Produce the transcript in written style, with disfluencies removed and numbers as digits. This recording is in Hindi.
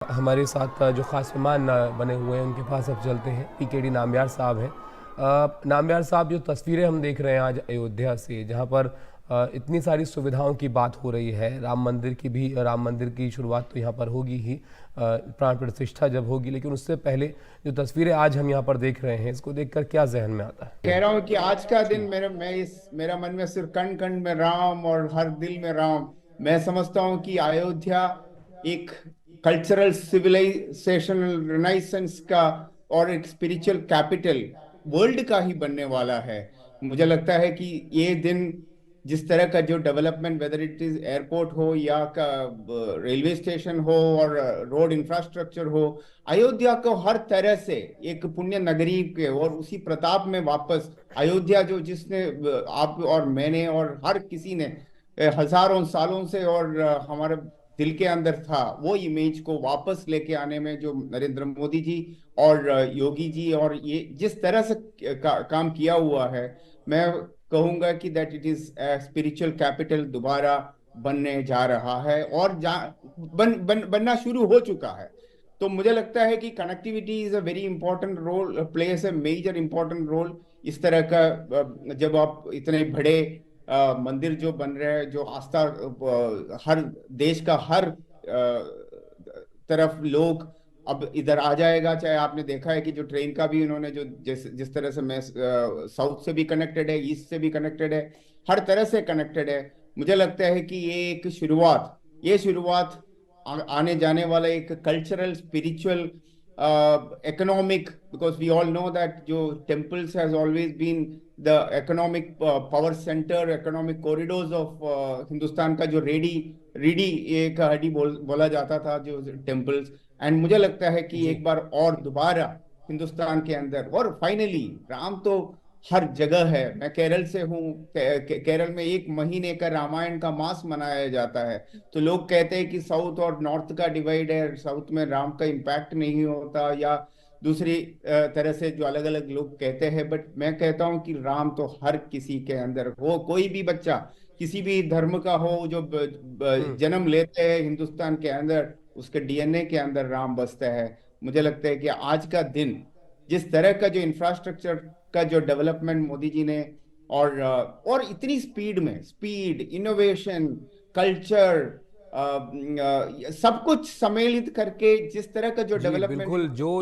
हमारे साथ जो ख़ास मेहमान बने हुए हैं उनके पास अब चलते हैं। पीकेडी नामयार साहब हैं। नामयार साहब, जो तस्वीरें हम देख रहे हैं आज अयोध्या से, जहां पर इतनी सारी सुविधाओं की बात हो रही है, राम मंदिर की शुरुआत तो यहां पर होगी ही, प्राण प्रतिष्ठा जब होगी, लेकिन उससे पहले जो तस्वीरें आज हम यहां पर देख रहे हैं, इसको देखकर क्या जहन में आता है? कह रहा हूँ कि आज का दिन मेरा मन में सिर्फ कण कण में राम और हर दिल में राम। मैं समझता हूँ कि अयोध्या एक कल्चरल सिविलाइजेशन रिनाइसेंस का और एक स्पिरिचुअल कैपिटल वर्ल्ड का ही बनने वाला है। मुझे लगता है कि ये दिन जिस तरह का जो development, whether it is airport हो या का रेलवे स्टेशन हो और रोड इंफ्रास्ट्रक्चर हो, अयोध्या को हर तरह से एक पुण्य नगरी के और उसी प्रताप में वापस अयोध्या जो जिसने आप और मैंने और हर किसी ने हजारों सालों से और हमारे दिल के अंदर था, वो इमेज को वापस लेके आने में जो नरेंद्र मोदी जी और योगी जी और ये जिस तरह से काम किया हुआ है, मैं कहूंगा कि that it is spiritual capital दोबारा बनने जा रहा है और बनना शुरू हो चुका है। तो मुझे लगता है कि connectivity is a very important role, place a major important role. इस तरह का जब आप इतने बड़े मंदिर जो बन रहे हैं, जो आस्था हर देश का हर तरफ लोग अब इधर आ जाएगा। चाहे आपने देखा है कि जो ट्रेन का भी उन्होंने जो जिस तरह से मैं साउथ से भी कनेक्टेड है, ईस्ट से भी कनेक्टेड है, हर तरह से कनेक्टेड है। मुझे लगता है कि ये शुरुआत आने जाने वाला एक cultural, spiritual, economic, because we all know that जो temples has always been the economic power center, economic corridors of Hindustan का जो रीढ़ी एक हड्डी बोला जाता था जो टेम्पल्स। एंड मुझे लगता है कि जी। एक बार और दोबारा हिंदुस्तान के अंदर और फाइनली राम तो हर जगह है। मैं केरल से हूँ। केरल में एक महीने का रामायण का मास मनाया जाता है। तो लोग कहते हैं कि साउथ और नॉर्थ का डिवाइड है, साउथ में राम का इम्पैक्ट नहीं होता, या दूसरी तरह से जो अलग अलग लोग कहते हैं। बट मैं कहता हूं कि राम तो हर किसी के अंदर हो, कोई भी बच्चा किसी भी धर्म का हो जो हम्म। जन्म लेते हैं हिंदुस्तान के अंदर, उसके डीएनए के अंदर राम बसता है। मुझे लगता है कि आज का दिन जिस तरह का जो इंफ्रास्ट्रक्चर का जो डेवलपमेंट मोदी जी ने और इतनी स्पीड इनोवेशन, कल्चर, सब कुछ सम्मिलित करके जिस तरह का जो जी डेवलपमेंट बिल्कुल। जो